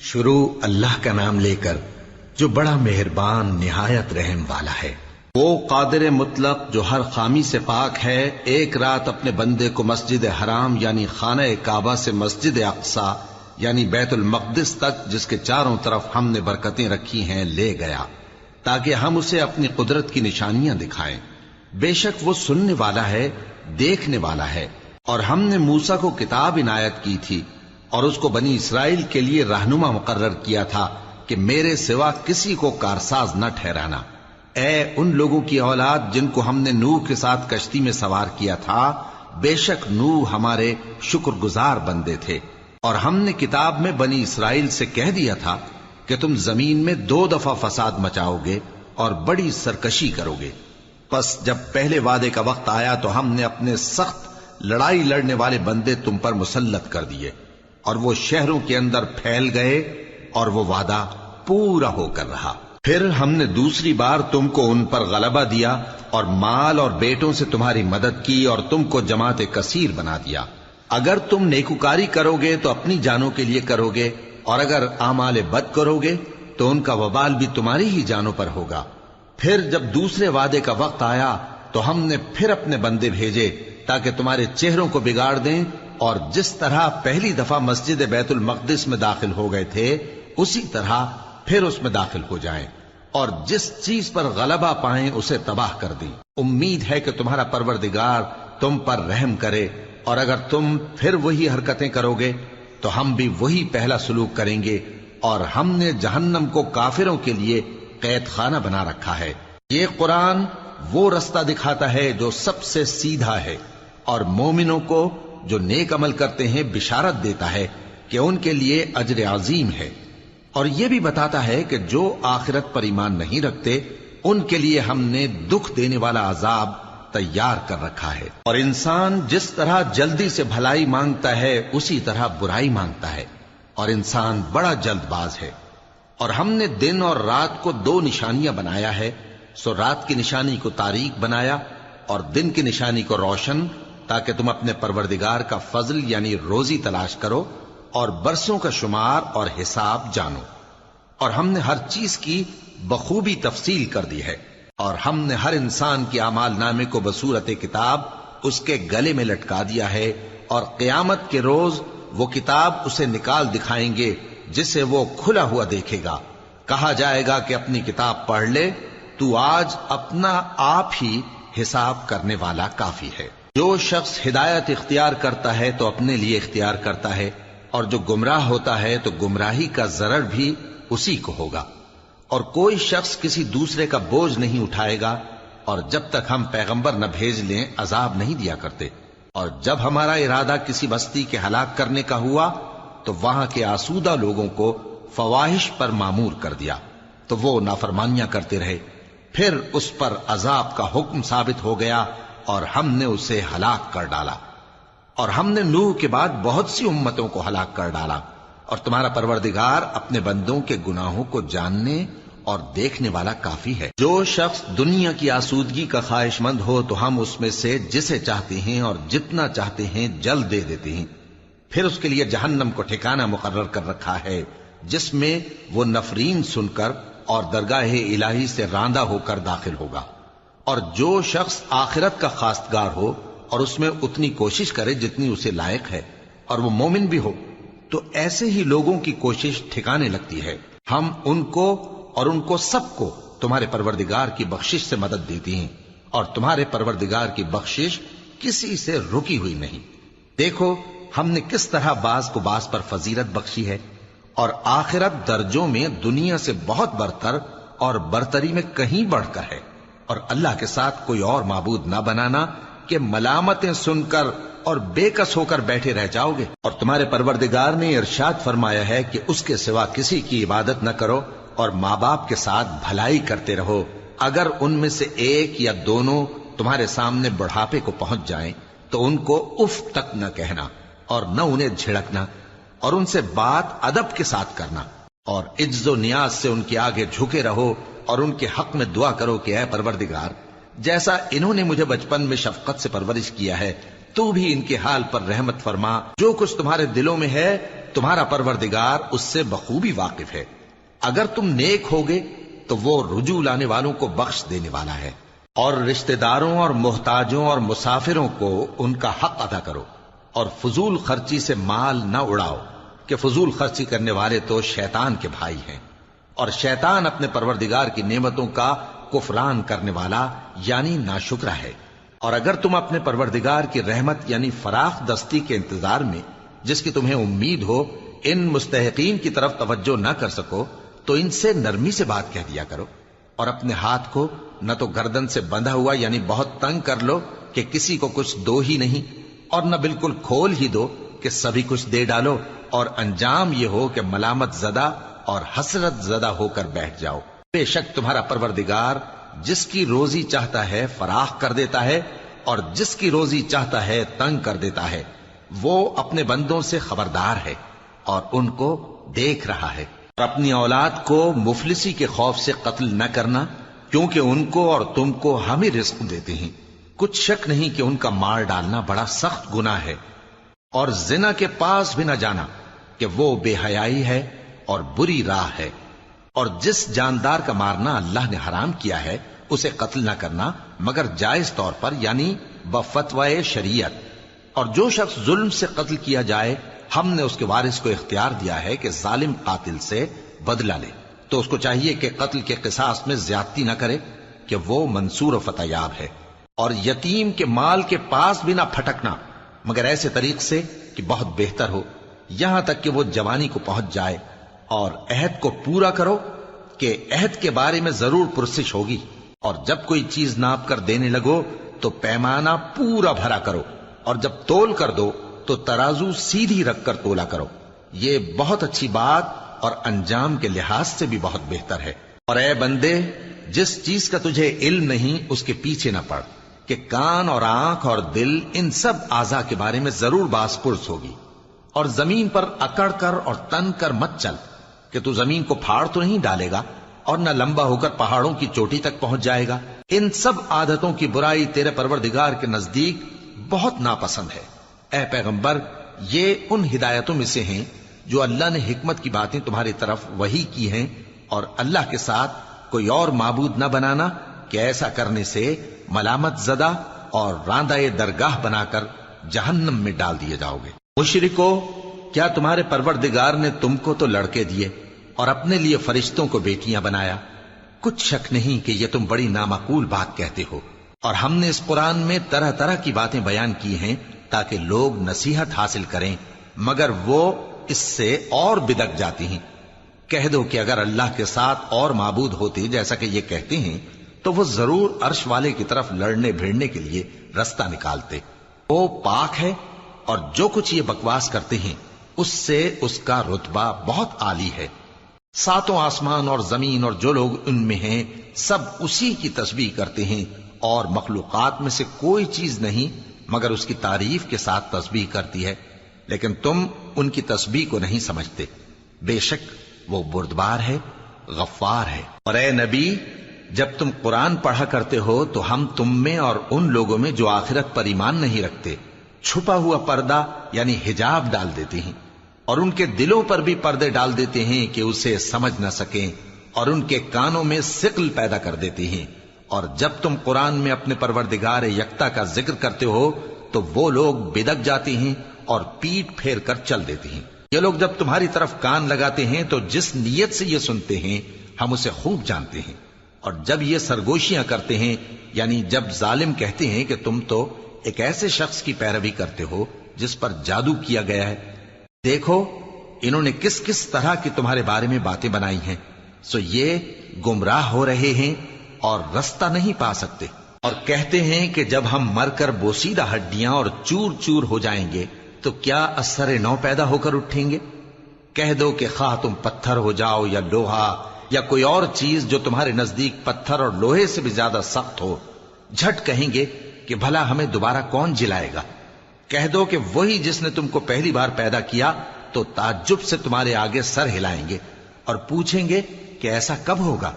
شروع اللہ کا نام لے کر جو بڑا مہربان نہایت رحم والا ہے۔ وہ قادر مطلق جو ہر خامی سے پاک ہے، ایک رات اپنے بندے کو مسجد حرام یعنی خانہ کعبہ سے مسجد اقصی یعنی بیت المقدس تک، جس کے چاروں طرف ہم نے برکتیں رکھی ہیں، لے گیا تاکہ ہم اسے اپنی قدرت کی نشانیاں دکھائیں۔ بے شک وہ سننے والا ہے، دیکھنے والا ہے۔ اور ہم نے موسیٰ کو کتاب عنایت کی تھی اور اس کو بنی اسرائیل کے لیے رہنما مقرر کیا تھا کہ میرے سوا کسی کو کارساز نہ ٹھہرانا۔ اے ان لوگوں کی اولاد جن کو ہم نے نوح کے ساتھ کشتی میں سوار کیا تھا، بے شک نوح ہمارے شکر گزار بندے تھے۔ اور ہم نے کتاب میں بنی اسرائیل سے کہہ دیا تھا کہ تم زمین میں 2 دفعہ فساد مچاؤ گے اور بڑی سرکشی کرو گے۔ پس جب پہلے وعدے کا وقت آیا تو ہم نے اپنے سخت لڑائی لڑنے والے بندے تم پر مسلط کر دیے، اور وہ شہروں کے اندر پھیل گئے، اور وہ وعدہ پورا ہو کر رہا۔ پھر ہم نے دوسری بار تم کو ان پر غلبہ دیا اور مال اور بیٹوں سے تمہاری مدد کی اور تم کو جماعت کثیر بنا دیا۔ اگر تم نیکوکاری کرو گے تو اپنی جانوں کے لیے کرو گے، اور اگر اعمال بد کرو گے تو ان کا وبال بھی تمہاری ہی جانوں پر ہوگا۔ پھر جب دوسرے وعدے کا وقت آیا تو ہم نے پھر اپنے بندے بھیجے تاکہ تمہارے چہروں کو بگاڑ دیں، اور جس طرح پہلی دفعہ مسجد بیت المقدس میں داخل ہو گئے تھے اسی طرح پھر اس میں داخل ہو جائیں، اور جس چیز پر غلبہ پائیں اسے تباہ کر دیں۔ امید ہے کہ تمہارا پروردگار تم پر رحم کرے، اور اگر تم پھر وہی حرکتیں کرو گے تو ہم بھی وہی پہلا سلوک کریں گے، اور ہم نے جہنم کو کافروں کے لیے قید خانہ بنا رکھا ہے۔ یہ قرآن وہ رستہ دکھاتا ہے جو سب سے سیدھا ہے، اور مومنوں کو جو نیک عمل کرتے ہیں بشارت دیتا ہے کہ ان کے لیے اجر عظیم ہے، اور یہ بھی بتاتا ہے کہ جو آخرت پر ایمان نہیں رکھتے ان کے لیے ہم نے دکھ دینے والا عذاب تیار کر رکھا ہے۔ اور انسان جس طرح جلدی سے بھلائی مانگتا ہے اسی طرح برائی مانگتا ہے، اور انسان بڑا جلد باز ہے۔ اور ہم نے دن اور رات کو 2 نشانیاں بنایا ہے، سو رات کی نشانی کو تاریک بنایا اور دن کی نشانی کو روشن، تاکہ تم اپنے پروردگار کا فضل یعنی روزی تلاش کرو اور برسوں کا شمار اور حساب جانو۔ اور ہم نے ہر چیز کی بخوبی تفصیل کر دی ہے، اور ہم نے ہر انسان کے اعمال نامے کو بصورت کتاب اس کے گلے میں لٹکا دیا ہے، اور قیامت کے روز وہ کتاب اسے نکال دکھائیں گے جسے وہ کھلا ہوا دیکھے گا۔ کہا جائے گا کہ اپنی کتاب پڑھ لے، تو آج اپنا آپ ہی حساب کرنے والا کافی ہے۔ جو شخص ہدایت اختیار کرتا ہے تو اپنے لیے اختیار کرتا ہے، اور جو گمراہ ہوتا ہے تو گمراہی کا ضرر بھی اسی کو ہوگا۔ اور کوئی شخص کسی دوسرے کا بوجھ نہیں اٹھائے گا، اور جب تک ہم پیغمبر نہ بھیج لیں عذاب نہیں دیا کرتے۔ اور جب ہمارا ارادہ کسی بستی کے ہلاک کرنے کا ہوا تو وہاں کے آسودہ لوگوں کو فواحش پر مامور کر دیا، تو وہ نافرمانیاں کرتے رہے۔ پھر اس پر عذاب کا حکم ثابت ہو گیا اور ہم نے اسے ہلاک کر ڈالا۔ اور ہم نے نوح کے بعد بہت سی امتوں کو ہلاک کر ڈالا، اور تمہارا پروردگار اپنے بندوں کے گناہوں کو جاننے اور دیکھنے والا کافی ہے۔ جو شخص دنیا کی آسودگی کا خواہش مند ہو تو ہم اس میں سے جسے چاہتے ہیں اور جتنا چاہتے ہیں جلد دے دیتے ہیں۔ پھر اس کے لیے جہنم کو ٹھکانہ مقرر کر رکھا ہے، جس میں وہ نفرین سن کر اور درگاہ الہی سے راندہ ہو کر داخل ہوگا۔ اور جو شخص آخرت کا خواستگار ہو اور اس میں اتنی کوشش کرے جتنی اسے لائق ہے، اور وہ مومن بھی ہو، تو ایسے ہی لوگوں کی کوشش ٹھکانے لگتی ہے۔ ہم ان کو اور ان کو سب کو تمہارے پروردگار کی بخشش سے مدد دیتی ہیں، اور تمہارے پروردگار کی بخشش کسی سے رکی ہوئی نہیں۔ دیکھو ہم نے کس طرح بعض کو بعض پر فضیلت بخشی ہے، اور آخرت درجوں میں دنیا سے بہت برتر اور برتری میں کہیں بڑھ کر ہے۔ اور اللہ کے ساتھ کوئی اور معبود نہ بنانا کہ ملامتیں سن کر اور بے کس ہو کر بیٹھے رہ جاؤ گے۔ اور تمہارے پروردگار نے ارشاد فرمایا ہے کہ اس کے سوا کسی کی عبادت نہ کرو، اور ماں باپ کے ساتھ بھلائی کرتے رہو۔ اگر ان میں سے ایک یا دونوں تمہارے سامنے بڑھاپے کو پہنچ جائیں تو ان کو اف تک نہ کہنا، اور نہ انہیں جھڑکنا، اور ان سے بات ادب کے ساتھ کرنا، اور عجز و نیاز سے ان کے آگے جھکے رہو، اور ان کے حق میں دعا کرو کہ اے پروردگار، جیسا انہوں نے مجھے بچپن میں شفقت سے پرورش کیا ہے، تو بھی ان کے حال پر رحمت فرما۔ جو کچھ تمہارے دلوں میں ہے تمہارا پروردگار اس سے بخوبی واقف ہے۔ اگر تم نیک ہوگے تو وہ رجوع لانے والوں کو بخش دینے والا ہے۔ اور رشتہ داروں اور محتاجوں اور مسافروں کو ان کا حق ادا کرو، اور فضول خرچی سے مال نہ اڑاؤ، کہ فضول خرچی کرنے والے تو شیطان کے بھائی ہیں، اور شیطان اپنے پروردگار کی نعمتوں کا کفران کرنے والا یعنی ناشکرا ہے۔ اور اگر تم اپنے پروردگار کی رحمت یعنی فراخ دستی کے انتظار میں، جس کی تمہیں امید ہو، ان مستحقین کی طرف توجہ نہ کر سکو تو ان سے نرمی سے بات کہہ دیا کرو، اور اپنے ہاتھ کو نہ تو گردن سے بندھا ہوا یعنی بہت تنگ کر لو کہ کسی کو کچھ دو ہی نہیں، اور نہ بالکل کھول ہی دو کہ سبھی کچھ دے ڈالو، اور انجام یہ ہو کہ ملامت زدہ اور حسرت زدہ ہو کر بیٹھ جاؤ۔ بے شک تمہارا پروردگار جس کی روزی چاہتا ہے فراخ کر دیتا ہے، اور جس کی روزی چاہتا ہے تنگ کر دیتا ہے۔ وہ اپنے بندوں سے خبردار ہے اور ان کو دیکھ رہا ہے۔ اور اپنی اولاد کو مفلسی کے خوف سے قتل نہ کرنا، کیونکہ ان کو اور تم کو ہم ہی رزق دیتے ہیں۔ کچھ شک نہیں کہ ان کا مار ڈالنا بڑا سخت گناہ ہے۔ اور زنا کے پاس بھی نہ جانا، کہ وہ بے حیائی ہے اور بری راہ ہے۔ اور جس جاندار کا مارنا اللہ نے حرام کیا ہے اسے قتل نہ کرنا مگر جائز طور پر یعنی بفتوائے شریعت۔ اور جو شخص ظلم سے قتل کیا جائے ہم نے اس کے وارث کو اختیار دیا ہے کہ ظالم قاتل سے بدلہ لے، تو اس کو چاہیے کہ قتل کے قصاص میں زیادتی نہ کرے، کہ وہ منصور و فتح یاب ہے۔ اور یتیم کے مال کے پاس بھی نہ پھٹکنا مگر ایسے طریق سے کہ بہت بہتر ہو، یہاں تک کہ وہ جوانی کو پہنچ جائے۔ اور عہد کو پورا کرو کہ عہد کے بارے میں ضرور پرسش ہوگی، اور جب کوئی چیز ناپ کر دینے لگو تو پیمانہ پورا بھرا کرو، اور جب تول کر دو تو ترازو سیدھی رکھ کر تولا کرو، یہ بہت اچھی بات اور انجام کے لحاظ سے بھی بہت بہتر ہے۔ اور اے بندے، جس چیز کا تجھے علم نہیں اس کے پیچھے نہ پڑ، کہ کان اور آنکھ اور دل ان سب اعضاء کے بارے میں ضرور باز پرس ہوگی۔ اور زمین پر اکڑ کر اور تن کر مت چل، کہ تو زمین کو پھاڑ تو نہیں ڈالے گا اور نہ لمبا ہو کر پہاڑوں کی چوٹی تک پہنچ جائے گا۔ ان سب عادتوں کی برائی تیرے پروردگار کے نزدیک بہت ناپسند ہے۔ اے پیغمبر، یہ ان ہدایتوں میں سے ہیں جو اللہ نے حکمت کی باتیں تمہاری طرف وحی کی ہیں، اور اللہ کے ساتھ کوئی اور معبود نہ بنانا، کہ ایسا کرنے سے ملامت زدہ اور راندہ درگاہ بنا کر جہنم میں ڈال دیے جاؤ گے۔ مشرکو، کیا تمہارے پروردگار نے تم کو تو لڑکے دیے اور اپنے لیے فرشتوں کو بیٹیاں بنایا؟ کچھ شک نہیں کہ یہ تم بڑی نامعقول بات کہتے ہو، اور ہم نے اس قرآن میں طرح طرح کی باتیں بیان کی ہیں تاکہ لوگ نصیحت حاصل کریں، مگر وہ اس سے اور بدک جاتی ہیں۔ کہہ دو کہ اگر اللہ کے ساتھ اور معبود ہوتے جیسا کہ یہ کہتے ہیں تو وہ ضرور عرش والے کی طرف لڑنے بھیڑنے کے لیے رستہ نکالتے۔ وہ پاک ہے، اور جو کچھ یہ بکواس کرتے ہیں اس سے اس کا رتبہ بہت عالی ہے۔ ساتوں آسمان اور زمین اور جو لوگ ان میں ہیں سب اسی کی تسبیح کرتے ہیں، اور مخلوقات میں سے کوئی چیز نہیں مگر اس کی تعریف کے ساتھ تسبیح کرتی ہے، لیکن تم ان کی تسبیح کو نہیں سمجھتے۔ بے شک وہ بردبار ہے، غفار ہے۔ اور اے نبی، جب تم قرآن پڑھا کرتے ہو تو ہم تم میں اور ان لوگوں میں جو آخرت پر ایمان نہیں رکھتے چھپا ہوا پردہ یعنی حجاب ڈال دیتے ہیں، اور ان کے دلوں پر بھی پردے ڈال دیتے ہیں کہ اسے سمجھ نہ سکیں، اور ان کے کانوں میں ثقل پیدا کر دیتے ہیں۔ اور جب تم قرآن میں اپنے پروردگار یکتا کا ذکر کرتے ہو تو وہ لوگ بدک جاتے ہیں اور پیٹ پھیر کر چل دیتے ہیں۔ یہ لوگ جب تمہاری طرف کان لگاتے ہیں تو جس نیت سے یہ سنتے ہیں ہم اسے خوب جانتے ہیں، اور جب یہ سرگوشیاں کرتے ہیں یعنی جب ظالم کہتے ہیں کہ تم تو ایک ایسے شخص کی پیروی کرتے ہو جس پر جادو کیا گیا ہے، دیکھو انہوں نے کس کس طرح کی تمہارے بارے میں باتیں بنائی ہیں، سو یہ گمراہ ہو رہے ہیں اور رستہ نہیں پا سکتے۔ اور کہتے ہیں کہ جب ہم مر کر بوسیدہ ہڈیاں اور چور چور ہو جائیں گے تو کیا اثر نو پیدا ہو کر اٹھیں گے؟ کہہ دو کہ خواہ تم پتھر ہو جاؤ یا لوہا یا کوئی اور چیز جو تمہارے نزدیک پتھر اور لوہے سے بھی زیادہ سخت ہو، جھٹ کہیں گے کہ بھلا ہمیں دوبارہ کون جلائے گا؟ کہہ دو کہ وہی جس نے تم کو پہلی بار پیدا کیا تو تعجب سے تمہارے آگے سر ہلائیں گے اور پوچھیں گے کہ ایسا کب ہوگا؟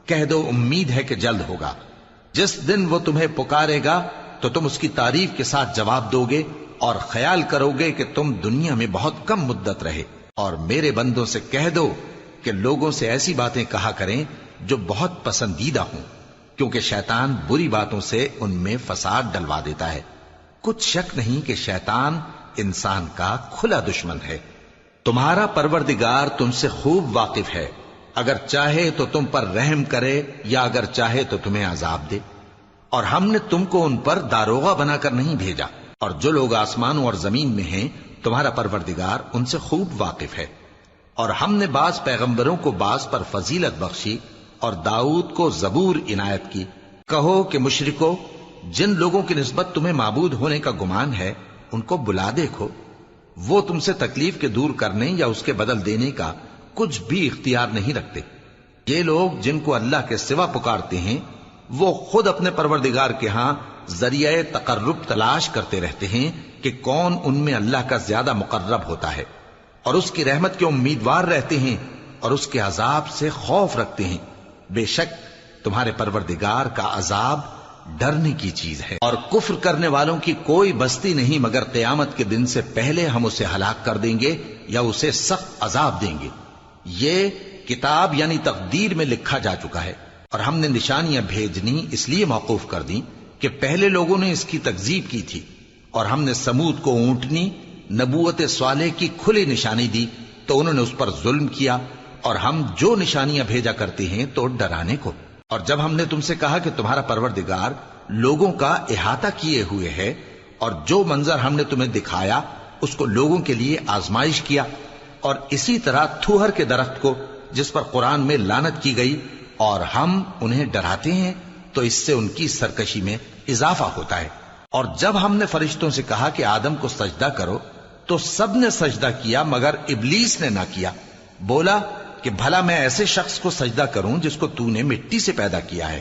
کہہ دو امید ہے کہ جلد ہوگا۔ جس دن وہ تمہیں پکارے گا تو تم اس کی تعریف کے ساتھ جواب دو گے اور خیال کرو گے کہ تم دنیا میں بہت کم مدت رہے، اور میرے بندوں سے کہہ دو کہ لوگوں سے ایسی باتیں کہا کریں جو بہت پسندیدہ ہوں، کیونکہ شیطان بری باتوں سے ان میں فساد ڈلوا دیتا ہے۔ کچھ شک نہیں کہ شیطان انسان کا کھلا دشمن ہے۔ تمہارا پروردگار تم سے خوب واقف ہے، اگر چاہے تو تم پر رحم کرے یا اگر چاہے تو تمہیں عذاب دے۔ اور ہم نے تم کو ان پر داروغہ بنا کر نہیں بھیجا، اور جو لوگ آسمانوں اور زمین میں ہیں تمہارا پروردگار ان سے خوب واقف ہے۔ اور ہم نے بعض پیغمبروں کو بعض پر فضیلت بخشی اور داؤد کو زبور عنایت کی۔ کہو کہ مشرکو، جن لوگوں کی نسبت تمہیں معبود ہونے کا گمان ہے ان کو بلا دیکھو، وہ تم سے تکلیف کے دور کرنے یا اس کے بدل دینے کا کچھ بھی اختیار نہیں رکھتے۔ یہ لوگ جن کو اللہ کے سوا پکارتے ہیں وہ خود اپنے پروردگار کے ہاں ذریعہ تقرب تلاش کرتے رہتے ہیں کہ کون ان میں اللہ کا زیادہ مقرب ہوتا ہے، اور اس کی رحمت کے امیدوار رہتے ہیں اور اس کے عذاب سے خوف رکھتے ہیں۔ بے شک تمہارے پروردگار کا عذاب ڈرنے کی چیز ہے، اور کفر کرنے والوں کی کوئی بستی نہیں مگر قیامت کے دن سے پہلے ہم اسے ہلاک کر دیں گے یا اسے سخت عذاب دیں گے۔ یہ کتاب یعنی تقدیر میں لکھا جا چکا ہے، اور ہم نے نشانیاں بھیجنی اس لیے موقوف کر دیں کہ پہلے لوگوں نے اس کی تکذیب کی تھی، اور ہم نے سمود کو اونٹنی نبوت صالح کی کھلی نشانی دی تو انہوں نے اس پر ظلم کیا، اور ہم جو نشانیاں بھیجا کرتے ہیں تو ڈرانے کو۔ اور جب ہم نے تم سے کہا کہ تمہارا پروردگار لوگوں کا احاطہ کیے ہوئے ہے، اور جو منظر ہم نے تمہیں دکھایا اس کو لوگوں کے لیے آزمائش کیا، اور اسی طرح تھوہر کے درخت کو جس پر قرآن میں لعنت کی گئی، اور ہم انہیں ڈراتے ہیں تو اس سے ان کی سرکشی میں اضافہ ہوتا ہے۔ اور جب ہم نے فرشتوں سے کہا کہ آدم کو سجدہ کرو تو سب نے سجدہ کیا مگر ابلیس نے نہ کیا، بولا کہ بھلا میں ایسے شخص کو سجدہ کروں جس کو تو نے مٹی سے پیدا کیا ہے۔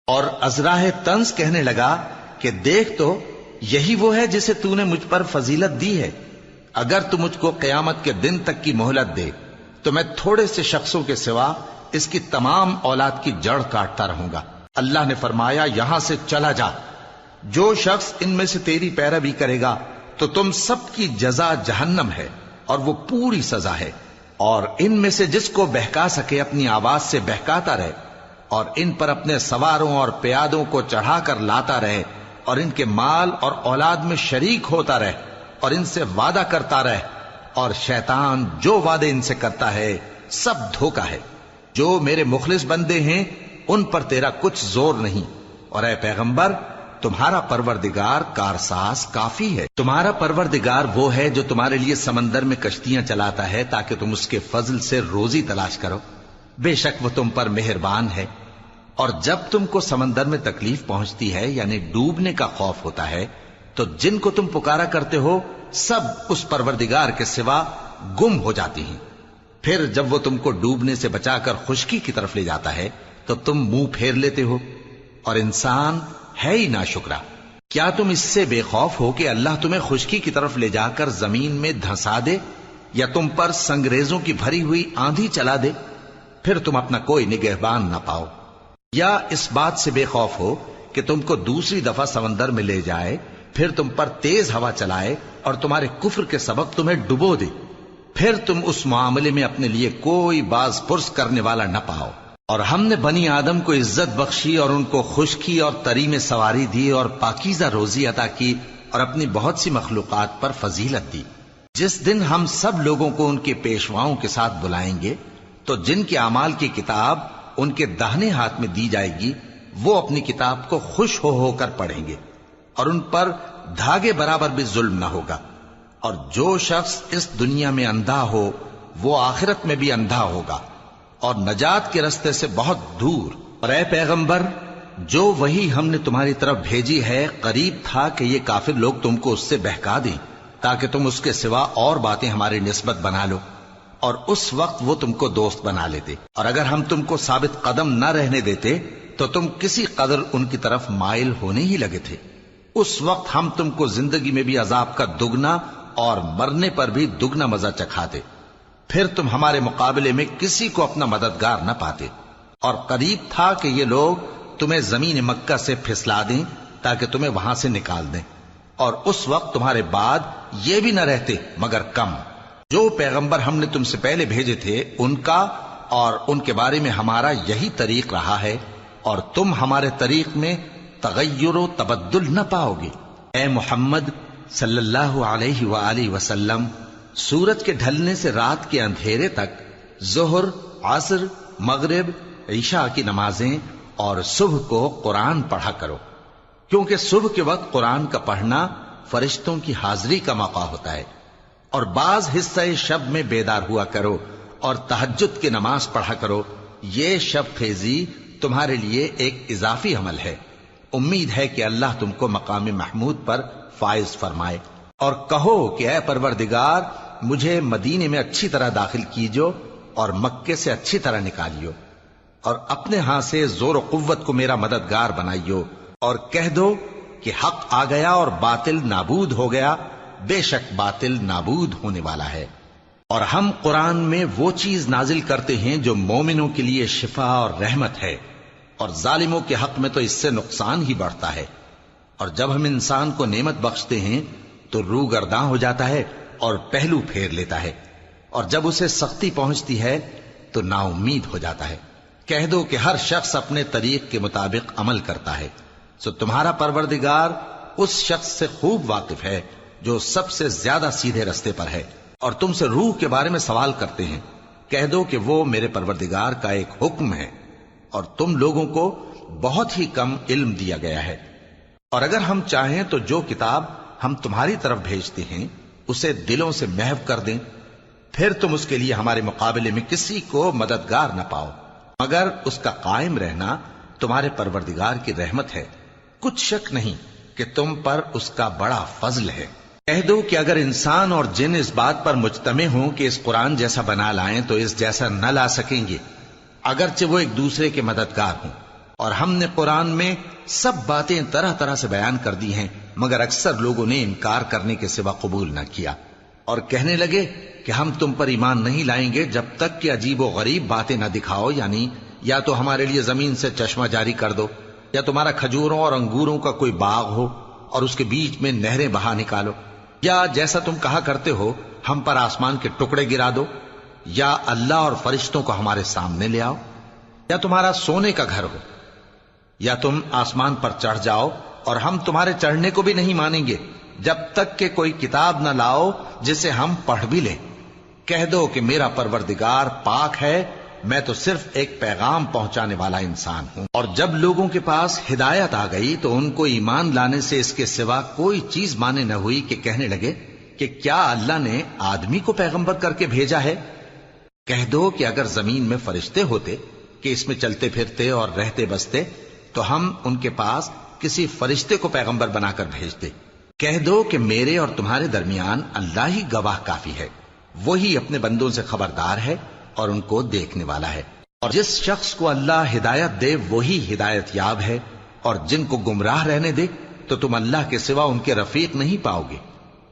اور ازراہ طنز کہنے لگا کہ دیکھ تو یہی وہ ہے جسے تو نے مجھ پر فضیلت دی ہے، اگر تو مجھ کو قیامت کے دن تک کی مہلت دے تو میں تھوڑے سے شخصوں کے سوا اس کی تمام اولاد کی جڑ کاٹتا رہوں گا۔ اللہ نے فرمایا یہاں سے چلا جا، جو شخص ان میں سے تیری پیروی کرے گا تو تم سب کی جزا جہنم ہے اور وہ پوری سزا ہے، اور ان میں سے جس کو بہکا سکے اپنی آواز سے بہکاتا رہے، اور ان پر اپنے سواروں اور پیادوں کو چڑھا کر لاتا رہے، اور ان کے مال اور اولاد میں شریک ہوتا رہے، اور ان سے وعدہ کرتا رہے، اور شیطان جو وعدے ان سے کرتا ہے سب دھوکا ہے۔ جو میرے مخلص بندے ہیں ان پر تیرا کچھ زور نہیں، اور اے پیغمبر تمہارا پروردگار کارساز کافی ہے۔ تمہارا پروردگار وہ ہے جو تمہارے لیے سمندر میں کشتیاں چلاتا ہے تاکہ تم اس کے فضل سے روزی تلاش کرو، بے شک وہ تم پر مہربان ہے۔ اور جب تم کو سمندر میں تکلیف پہنچتی ہے یعنی ڈوبنے کا خوف ہوتا ہے تو جن کو تم پکارا کرتے ہو سب اس پروردگار کے سوا گم ہو جاتی ہیں، پھر جب وہ تم کو ڈوبنے سے بچا کر خشکی کی طرف لے جاتا ہے تو تم منہ پھیر لیتے ہو، اور انسان ہے ہی ناشکرا۔ کیا تم اس سے بے خوف ہو کہ اللہ تمہیں خشکی کی طرف لے جا کر زمین میں دھنسا دے یا تم پر سنگریزوں کی بھری ہوئی آندھی چلا دے، پھر تم اپنا کوئی نگہبان نہ پاؤ؟ یا اس بات سے بے خوف ہو کہ تم کو دوسری دفعہ سمندر میں لے جائے، پھر تم پر تیز ہوا چلائے اور تمہارے کفر کے سبب تمہیں ڈبو دے، پھر تم اس معاملے میں اپنے لیے کوئی باز پرس کرنے والا نہ پاؤ؟ اور ہم نے بنی آدم کو عزت بخشی اور ان کو خشکی اور تری میں سواری دی اور پاکیزہ روزی عطا کی اور اپنی بہت سی مخلوقات پر فضیلت دی۔ جس دن ہم سب لوگوں کو ان کے پیشواؤں کے ساتھ بلائیں گے تو جن کے اعمال کی کتاب ان کے داہنے ہاتھ میں دی جائے گی وہ اپنی کتاب کو خوش ہو کر پڑھیں گے، اور ان پر دھاگے برابر بھی ظلم نہ ہوگا۔ اور جو شخص اس دنیا میں اندھا ہو وہ آخرت میں بھی اندھا ہوگا اور نجات کے رستے سے بہت دور۔ اور اے پیغمبر جو وہی ہم نے تمہاری طرف بھیجی ہے قریب تھا کہ یہ کافر لوگ تم کو اس سے بہکا دیں تاکہ تم اس کے سوا اور باتیں ہماری نسبت بنا لو، اور اس وقت وہ تم کو دوست بنا لیتے، اور اگر ہم تم کو ثابت قدم نہ رہنے دیتے تو تم کسی قدر ان کی طرف مائل ہونے ہی لگے تھے۔ اس وقت ہم تم کو زندگی میں بھی عذاب کا دگنا اور مرنے پر بھی دگنا مزہ چکھاتے، پھر تم ہمارے مقابلے میں کسی کو اپنا مددگار نہ پاتے۔ اور قریب تھا کہ یہ لوگ تمہیں زمین مکہ سے پھسلا دیں تاکہ تمہیں وہاں سے نکال دیں، اور اس وقت تمہارے بعد یہ بھی نہ رہتے مگر کم۔ جو پیغمبر ہم نے تم سے پہلے بھیجے تھے ان کا اور ان کے بارے میں ہمارا یہی طریق رہا ہے، اور تم ہمارے طریق میں تغیر و تبدل نہ پاؤ گے۔ اے محمد صلی اللہ علیہ وآلہ وسلم، سورج کے ڈھلنے سے رات کے اندھیرے تک ظہر، عصر، مغرب، عشاء کی نمازیں اور صبح کو قرآن پڑھا کرو، کیونکہ صبح کے وقت قرآن کا پڑھنا فرشتوں کی حاضری کا موقع ہوتا ہے، اور بعض حصہ شب میں بیدار ہوا کرو اور تہجد کی نماز پڑھا کرو۔ یہ شب خیزی تمہارے لیے ایک اضافی عمل ہے۔ امید ہے کہ اللہ تم کو مقام محمود پر فائز فرمائے۔ اور کہو کہ اے پروردگار، مجھے مدینے میں اچھی طرح داخل کیجو اور مکے سے اچھی طرح نکالیو، اور اپنے ہاں سے زور و قوت کو میرا مددگار بنائیو، اور کہہ دو کہ حق آ گیا اور باطل نابود ہو گیا، بے شک باطل نابود ہونے والا ہے۔ اور ہم قرآن میں وہ چیز نازل کرتے ہیں جو مومنوں کے لیے شفا اور رحمت ہے، اور ظالموں کے حق میں تو اس سے نقصان ہی بڑھتا ہے۔ اور جب ہم انسان کو نعمت بخشتے ہیں تو روح گرداں ہو جاتا ہے اور پہلو پھیر لیتا ہے، اور جب اسے سختی پہنچتی ہے تو نا امید ہو جاتا ہے۔ کہہ دو کہ ہر شخص اپنے طریق کے مطابق عمل کرتا ہے، سو تمہارا پروردگار اس شخص سے خوب واقف ہے جو سب سے زیادہ سیدھے رستے پر ہے۔ اور تم سے روح کے بارے میں سوال کرتے ہیں، کہہ دو کہ وہ میرے پروردگار کا ایک حکم ہے، اور تم لوگوں کو بہت ہی کم علم دیا گیا ہے۔ اور اگر ہم چاہیں تو جو کتاب ہم تمہاری طرف بھیجتے ہیں اسے دلوں سے محو کر دیں، پھر تم اس کے لیے ہمارے مقابلے میں کسی کو مددگار نہ پاؤ، مگر اس کا قائم رہنا تمہارے پروردگار کی رحمت ہے، کچھ شک نہیں کہ تم پر اس کا بڑا فضل ہے۔ کہہ دو کہ اگر انسان اور جن اس بات پر مجتمع ہوں کہ اس قرآن جیسا بنا لائیں تو اس جیسا نہ لا سکیں گے، اگرچہ وہ ایک دوسرے کے مددگار ہوں۔ اور ہم نے قرآن میں سب باتیں طرح طرح سے بیان کر دی ہیں، مگر اکثر لوگوں نے انکار کرنے کے سوا قبول نہ کیا، اور کہنے لگے کہ ہم تم پر ایمان نہیں لائیں گے جب تک کہ عجیب و غریب باتیں نہ دکھاؤ، یعنی یا تو ہمارے لیے زمین سے چشمہ جاری کر دو، یا تمہارا کھجوروں اور انگوروں کا کوئی باغ ہو اور اس کے بیچ میں نہریں بہا نکالو، یا جیسا تم کہا کرتے ہو ہم پر آسمان کے ٹکڑے گرا دو، یا اللہ اور فرشتوں کو ہمارے سامنے لے آؤ، یا تمہارا سونے کا گھر ہو، یا تم آسمان پر چڑھ جاؤ، اور ہم تمہارے چڑھنے کو بھی نہیں مانیں گے جب تک کہ کوئی کتاب نہ لاؤ جسے ہم پڑھ بھی لیں۔ کہہ دو کہ میرا پروردگار پاک ہے، میں تو صرف ایک پیغام پہنچانے والا انسان ہوں۔ اور جب لوگوں کے پاس ہدایت آ گئی تو ان کو ایمان لانے سے اس کے سوا کوئی چیز مانے نہ ہوئی کہ کہنے لگے کہ کیا اللہ نے آدمی کو پیغمبر کر کے بھیجا ہے؟ کہہ دو کہ اگر زمین میں فرشتے ہوتے کہ اس میں چلتے پھرتے اور رہتے بستے تو ہم ان کے پاس کسی فرشتے کو پیغمبر بنا کر بھیجتے۔ کہہ دو کہ میرے اور تمہارے درمیان اللہ ہی گواہ کافی ہے، وہی اپنے بندوں سے خبردار ہے اور ان کو دیکھنے والا ہے۔ اور جس شخص کو اللہ ہدایت دے وہی ہدایت یاب ہے، اور جن کو گمراہ رہنے دے تو تم اللہ کے سوا ان کے رفیق نہیں پاؤ گے۔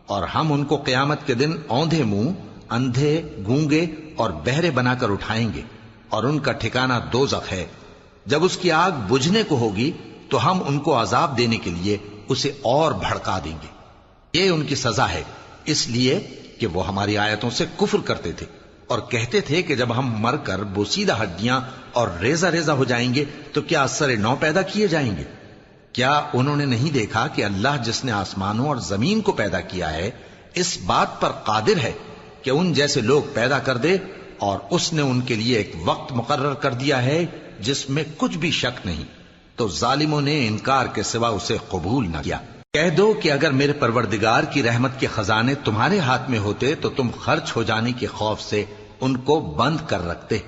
اور ہم ان کو قیامت کے دن اوندھے منہ، اندھے، گونگے اور بہرے بنا کر اٹھائیں گے، اور ان کا ٹھکانہ دوزخ ہے۔ جب اس کی آگ بجھنے کو ہوگی تو ہم ان کو عذاب دینے کے لیے اسے اور بھڑکا دیں گے۔ یہ ان کی سزا ہے، اس لیے کہ وہ ہماری آیتوں سے کفر کرتے تھے اور کہتے تھے کہ جب ہم مر کر بوسیدہ ہڈیاں اور ریزہ ریزہ ہو جائیں گے تو کیا اثر نو پیدا کیے جائیں گے؟ کیا انہوں نے نہیں دیکھا کہ اللہ جس نے آسمانوں اور زمین کو پیدا کیا ہے اس بات پر قادر ہے کہ ان جیسے لوگ پیدا کر دے، اور اس نے ان کے لیے ایک وقت مقرر کر دیا ہے جس میں کچھ بھی شک نہیں، تو ظالموں نے انکار کے سوا اسے قبول نہ کیا۔ کہہ دو کہ اگر میرے پروردگار کی رحمت کے خزانے تمہارے ہاتھ میں ہوتے تو تم خرچ ہو جانے کے خوف سے ان کو بند کر رکھتے،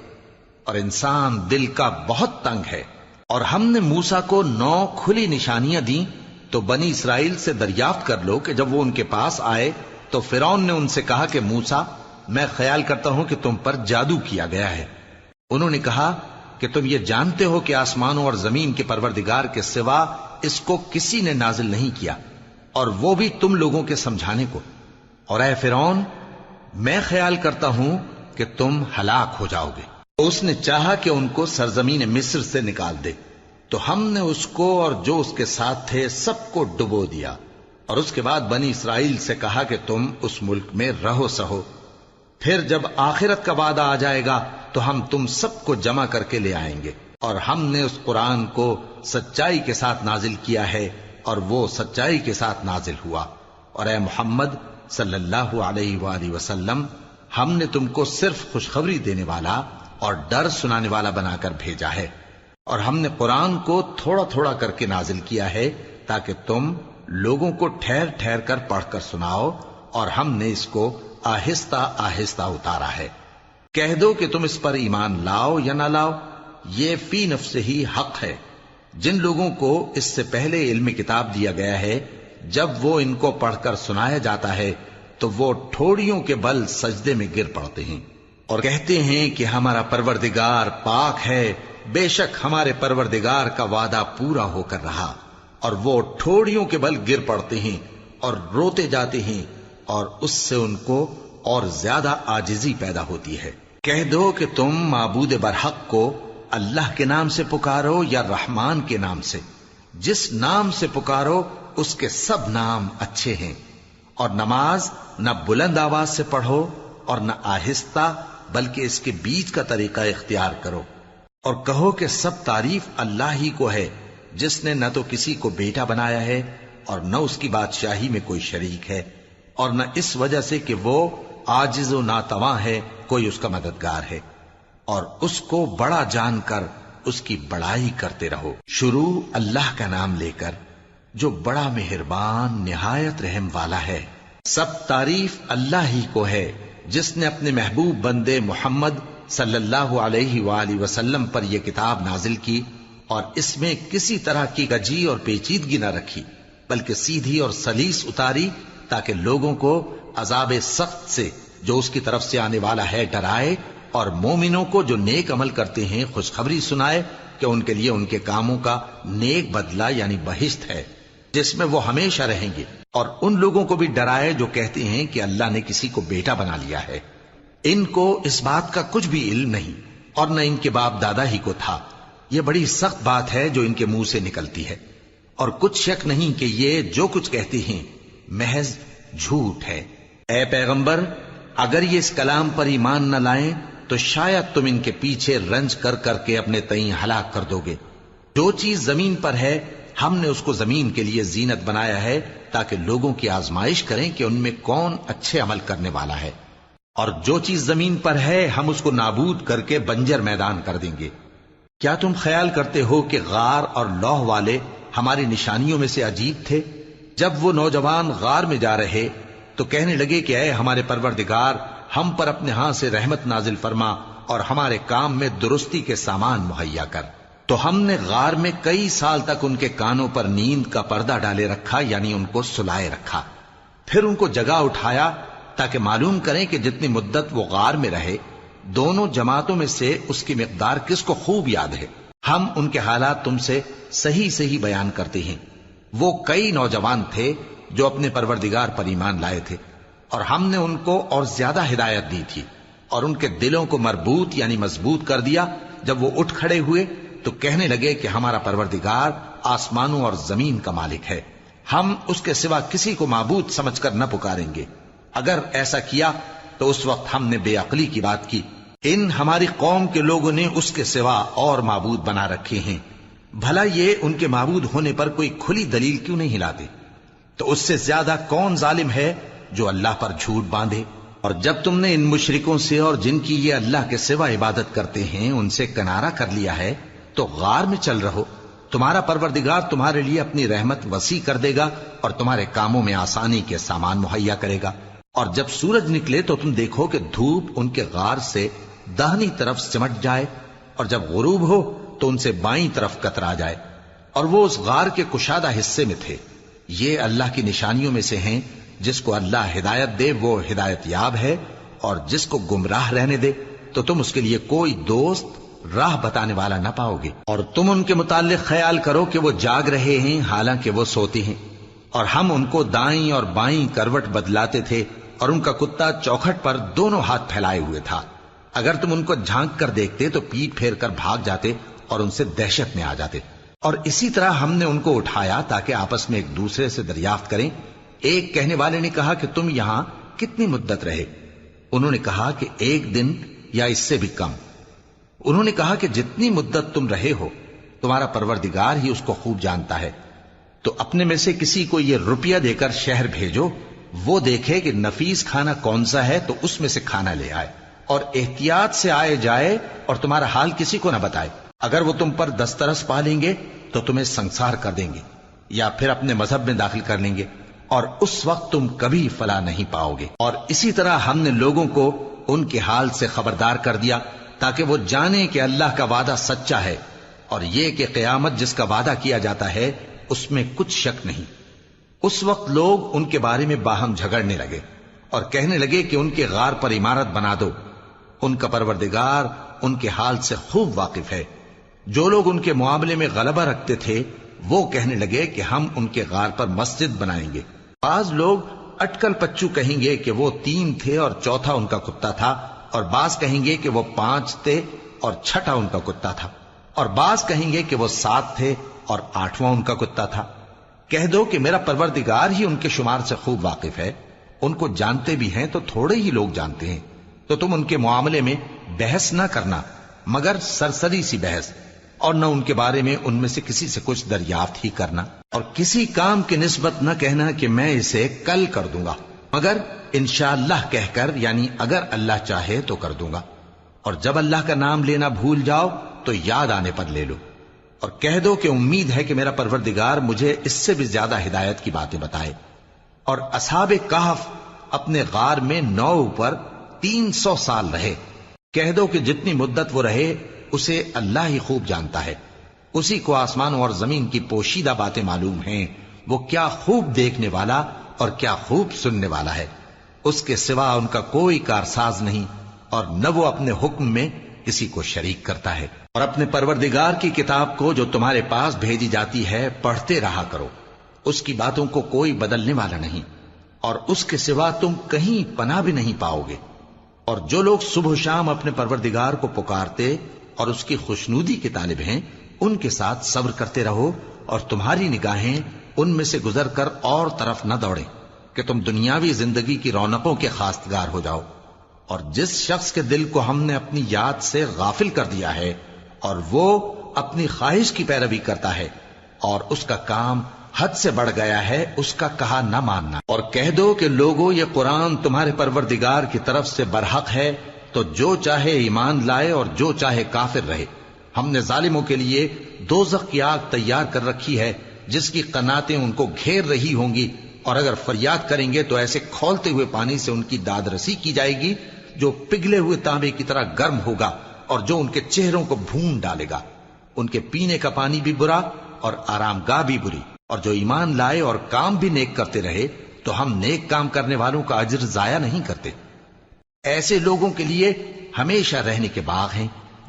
اور انسان دل کا بہت تنگ ہے۔ اور ہم نے موسیٰ کو 9 کھلی نشانیاں دیں تو بنی اسرائیل سے دریافت کر لو کہ جب وہ ان کے پاس آئے تو فرعون نے ان سے کہا کہ موسیٰ، میں خیال کرتا ہوں کہ تم پر جادو کیا گیا ہے۔ انہوں نے کہا کہ تم یہ جانتے ہو کہ آسمانوں اور زمین کے پروردگار کے سوا اس کو کسی نے نازل نہیں کیا، اور وہ بھی تم لوگوں کے سمجھانے کو۔ اور اے فرعون، میں خیال کرتا ہوں کہ تم ہلاک ہو جاؤ گے۔ تو اس نے چاہا کہ ان کو سرزمین مصر سے نکال دے، تو ہم نے اس کو اور جو اس کے ساتھ تھے سب کو ڈبو دیا، اور اس کے بعد بنی اسرائیل سے کہا کہ تم اس ملک میں رہو سہو، پھر جب آخرت کا وعدہ آ جائے گا تو ہم تم سب کو جمع کر کے لے آئیں گے، اور ہم نے اس قرآن کو سچائی کے ساتھ نازل کیا ہے اور وہ سچائی کے ساتھ نازل ہوا۔ اور اے محمد صلی اللہ علیہ وآلہ وسلم، ہم نے تم کو صرف خوشخبری دینے والا اور ڈر سنانے والا بنا کر بھیجا ہے، اور ہم نے قرآن کو تھوڑا تھوڑا کر کے نازل کیا ہے تاکہ تم لوگوں کو ٹھہر ٹھہر کر پڑھ کر سناؤ، اور ہم نے اس کو آہستہ آہستہ اتارا ہے۔ کہہ دو کہ تم اس پر ایمان لاؤ یا نہ لاؤ، یہ فی نفس ہی حق ہے۔ جن لوگوں کو اس سے پہلے علم کتاب دیا گیا ہے، جب وہ ان کو پڑھ کر سنایا جاتا ہے تو وہ ٹھوڑیوں کے بل سجدے میں گر پڑتے ہیں اور کہتے ہیں کہ ہمارا پروردگار پاک ہے، بے شک ہمارے پروردگار کا وعدہ پورا ہو کر رہا، اور وہ ٹھوڑیوں کے بل گر پڑتے ہیں اور روتے جاتے ہیں، اور اس سے ان کو اور زیادہ عاجزی پیدا ہوتی ہے۔ کہہ دو کہ تم معبود برحق کو اللہ کے نام سے پکارو یا رحمان کے نام سے، جس نام سے پکارو اس کے سب نام اچھے ہیں، اور نماز نہ بلند آواز سے پڑھو اور نہ آہستہ، بلکہ اس کے بیچ کا طریقہ اختیار کرو، اور کہو کہ سب تعریف اللہ ہی کو ہے، جس نے نہ تو کسی کو بیٹا بنایا ہے اور نہ اس کی بادشاہی میں کوئی شریک ہے، اور نہ اس وجہ سے کہ وہ عاجز و ناتواں ہے کوئی اس کا مددگار ہے، اور اس کو بڑا جان کر اس کی بڑائی کرتے رہو۔ شروع اللہ کا نام لے کر جو بڑا مہربان نہایت رحم والا ہے۔ سب تعریف اللہ ہی کو ہے جس نے اپنے محبوب بندے محمد صلی اللہ علیہ وآلہ وسلم پر یہ کتاب نازل کی، اور اس میں کسی طرح کی کجی اور پیچیدگی نہ رکھی، بلکہ سیدھی اور سلیس اتاری تاکہ لوگوں کو عذاب سخت سے جو اس کی طرف سے آنے والا ہے ڈرائے، اور مومنوں کو جو نیک عمل کرتے ہیں خوشخبری سنائے کہ ان کے لیے ان کے کاموں کا نیک بدلہ یعنی بہشت ہے جس میں وہ ہمیشہ رہیں گے، اور ان لوگوں کو بھی ڈرائے جو کہتے ہیں کہ اللہ نے کسی کو بیٹا بنا لیا ہے۔ ان کو اس بات کا کچھ بھی علم نہیں، اور نہ ان کے باپ دادا ہی کو تھا۔ یہ بڑی سخت بات ہے جو ان کے منہ سے نکلتی ہے، اور کچھ شک نہیں کہ یہ جو کچھ کہتے ہیں محض جھوٹ ہے۔ اے پیغمبر، اگر یہ اس کلام پر ایمان نہ لائیں تو شاید تم ان کے پیچھے رنج کر کر کے اپنے تئیں ہلاک کر دو گے۔ جو چیز زمین پر ہے ہم نے اس کو زمین کے لیے زینت بنایا ہے تاکہ لوگوں کی آزمائش کریں کہ ان میں کون اچھے عمل کرنے والا ہے، اور جو چیز زمین پر ہے ہم اس کو نابود کر کے بنجر میدان کر دیں گے۔ کیا تم خیال کرتے ہو کہ غار اور لوح والے ہماری نشانیوں میں سے عجیب تھے؟ جب وہ نوجوان غار میں جا رہے تو کہنے لگے کہ اے ہمارے پروردگار، ہم پر اپنے ہاں سے رحمت نازل فرما اور ہمارے کام میں درستی کے سامان مہیا کر۔ تو ہم نے غار میں کئی سال تک ان کے کانوں پر نیند کا پردہ ڈالے رکھا، یعنی ان کو سلائے رکھا، پھر ان کو جگا اٹھایا تاکہ معلوم کریں کہ جتنی مدت وہ غار میں رہے دونوں جماعتوں میں سے اس کی مقدار کس کو خوب یاد ہے۔ ہم ان کے حالات تم سے صحیح صحیح بیان کرتے ہیں۔ وہ کئی نوجوان تھے جو اپنے پروردگار پر ایمان لائے تھے، اور ہم نے ان کو اور زیادہ ہدایت دی تھی، اور ان کے دلوں کو مربوط یعنی مضبوط کر دیا۔ جب وہ اٹھ کھڑے ہوئے تو کہنے لگے کہ ہمارا پروردگار آسمانوں اور زمین کا مالک ہے، ہم اس کے سوا کسی کو معبود سمجھ کر نہ پکاریں گے۔ اگر ایسا کیا تو اس وقت ہم نے بے عقلی کی بات کی۔ ان ہماری قوم کے لوگوں نے اس کے سوا اور معبود بنا رکھے ہیں، بھلا یہ ان کے معبود ہونے پر کوئی کھلی دلیل کیوں نہیں لاتے؟ تو اس سے زیادہ کون ظالم ہے جو اللہ پر جھوٹ باندھے؟ اور جب تم نے ان مشرکوں سے اور جن کی یہ اللہ کے سوا عبادت کرتے ہیں ان سے کنارہ کر لیا ہے تو غار میں چل رہو، تمہارا پروردگار تمہارے لیے اپنی رحمت وسیع کر دے گا اور تمہارے کاموں میں آسانی کے سامان مہیا کرے گا۔ اور جب سورج نکلے تو تم دیکھو کہ دھوپ ان کے غار سے داہنی طرف سمٹ جائے، اور جب غروب ہو تو ان سے بائیں طرف کترا جائے، اور وہ اس غار کے کشادہ حصے میں تھے۔ یہ اللہ کی نشانیوں میں سے ہیں، جس کو اللہ ہدایت دے وہ ہدایت یاب ہے، اور جس کو گمراہ رہنے دے تو تم اس کے لیے کوئی دوست راہ بتانے والا نہ پاؤ گے۔ اور تم ان کے متعلق خیال کرو کہ وہ جاگ رہے ہیں حالانکہ وہ سوتے ہیں، اور ہم ان کو دائیں اور بائیں کروٹ بدلاتے تھے، اور ان کا کتا چوکھٹ پر دونوں ہاتھ پھیلائے ہوئے تھا۔ اگر تم ان کو جھانک کر دیکھتے تو پیٹ پھیر کر بھاگ جاتے اور ان سے دہشت میں آ جاتے۔ اور اسی طرح ہم نے ان کو اٹھایا تاکہ آپس میں ایک دوسرے سے دریافت کریں۔ ایک کہنے والے نے کہا کہ تم یہاں کتنی مدت رہے؟ انہوں نے کہا کہ 1 دن یا اس سے بھی کم۔ انہوں نے کہا کہ جتنی مدت تم رہے ہو تمہارا پروردگار ہی اس کو خوب جانتا ہے، تو اپنے میں سے کسی کو یہ روپیہ دے کر شہر بھیجو، وہ دیکھے کہ نفیس کھانا کون سا ہے تو اس میں سے کھانا لے آئے، اور احتیاط سے آئے جائے اور تمہارا حال کسی کو نہ بتائے۔ اگر وہ تم پر دسترس پا لیں گے تو تمہیں سنسار کر دیں گے یا پھر اپنے مذہب میں داخل کر لیں گے، اور اس وقت تم کبھی فلاح نہیں پاؤ گے۔ اور اسی طرح ہم نے لوگوں کو ان کے حال سے خبردار کر دیا تاکہ وہ جانیں کہ اللہ کا وعدہ سچا ہے، اور یہ کہ قیامت جس کا وعدہ کیا جاتا ہے اس میں کچھ شک نہیں۔ اس وقت لوگ ان کے بارے میں باہم جھگڑنے لگے اور کہنے لگے کہ ان کے غار پر عمارت بنا دو۔ ان کا پروردگار ان کے حال سے خوب واقف ہے۔ جو لوگ ان کے معاملے میں غلبہ رکھتے تھے وہ کہنے لگے کہ ہم ان کے غار پر مسجد بنائیں گے۔ بعض لوگ اٹکل پچو کہیں گے کہ وہ 3 تھے اور چوتھا ان کا کتا تھا، اور بعض کہیں گے کہ وہ 5 تھے اور چھٹا ان کا کتا تھا، اور بعض کہیں گے کہ وہ 7 تھے اور 8واں ان کا کتا تھا۔ کہہ دو کہ میرا پروردگار ہی ان کے شمار سے خوب واقف ہے، ان کو جانتے بھی ہیں تو تھوڑے ہی لوگ جانتے ہیں، تو تم ان کے معاملے میں بحث نہ کرنا مگر سرسری سی بحث، اور نہ ان کے بارے میں ان میں سے کسی سے کچھ دریافت ہی کرنا، اور کسی کام کی نسبت نہ کہنا کہ میں اسے کل کر دوں گا، مگر انشاءاللہ کہہ کر، یعنی اگر اللہ چاہے تو کر دوں گا، اور جب اللہ کا نام لینا بھول جاؤ تو یاد آنے پر لے لو، اور کہہ دو کہ امید ہے کہ میرا پروردگار مجھے اس سے بھی زیادہ ہدایت کی باتیں بتائے۔ اور اصحاب کہف اپنے غار میں 9 پر 300 سال رہے۔ کہہ دو کہ جتنی مدت وہ رہے اسے اللہ ہی خوب جانتا ہے، اسی کو آسمانوں اور زمین کی پوشیدہ باتیں معلوم ہیں، وہ کیا خوب دیکھنے والا اور کیا خوب سننے والا ہے۔ اس کے سوا ان کا کوئی کارساز نہیں، اور نہ وہ اپنے حکم میں کسی کو شریک کرتا ہے۔ اور اپنے پروردگار کی کتاب کو جو تمہارے پاس بھیجی جاتی ہے پڑھتے رہا کرو، اس کی باتوں کو کوئی بدلنے والا نہیں، اور اس کے سوا تم کہیں پناہ بھی نہیں پاؤ گے۔ اور جو لوگ صبح و شام اپنے پروردگار کو پکارتے اور اس کی خوشنودی کے طالب ہیں، ان کے ساتھ صبر کرتے رہو، اور تمہاری نگاہیں ان میں سے گزر کر اور طرف نہ دوڑیں کہ تم دنیاوی زندگی کی رونقوں کے خواستگار ہو جاؤ۔ اور جس شخص کے دل کو ہم نے اپنی یاد سے غافل کر دیا ہے اور وہ اپنی خواہش کی پیروی کرتا ہے اور اس کا کام حد سے بڑھ گیا ہے، اس کا کہا نہ ماننا۔ اور کہہ دو کہ لوگو یہ قرآن تمہارے پروردگار کی طرف سے برحق ہے، تو جو چاہے ایمان لائے اور جو چاہے کافر رہے۔ ہم نے ظالموں کے لیے دوزخ کی آگ تیار کر رکھی ہے جس کی قناتیں ان کو گھیر رہی ہوں گی، اور اگر فریاد کریں گے تو ایسے کھولتے ہوئے پانی سے ان کی داد رسی کی جائے گی جو پگھلے ہوئے تانبے کی طرح گرم ہوگا، اور جو ان کے چہروں کو بھون ڈالے گا۔ ان کے پینے کا پانی بھی برا اور آرام گاہ بھی بری۔ اور جو ایمان لائے اور کام بھی نیک کرتے رہے تو ہم نیک کام کرنے والوں کا اجر ضائع نہیں کرتے۔ ایسے لوگوں کے لیے ہمیشہ رہنے کے باغ ہیں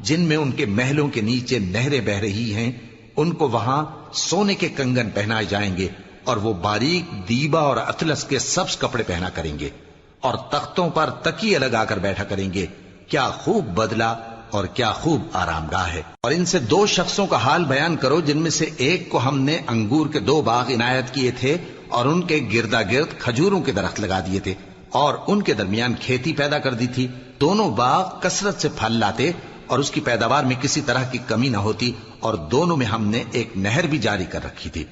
جن میں ان کے محلوں کے نیچے نہریں بہ رہی ہیں، ان کو وہاں سونے کے کنگن پہنائے جائیں گے، اور وہ باریک دیبا اور اطلس کے سبز کپڑے پہنا کریں گے، اور تختوں پر تکیے لگا کر بیٹھا کریں گے۔ کیا خوب بدلہ اور کیا خوب آرام گاہ ہے۔ اور ان سے 2 شخصوں کا حال بیان کرو جن میں سے ایک کو ہم نے انگور کے 2 باغ عنایت کیے تھے اور ان کے گردا گرد کھجوروں کے درخت لگا دیے تھے اور ان کے درمیان کھیتی پیدا کر دی تھی۔ دونوں باغ کثرت سے پھل لاتے اور اس کی پیداوار میں کسی طرح کی کمی نہ ہوتی، اور دونوں میں ہم نے ایک نہر بھی جاری کر رکھی تھی،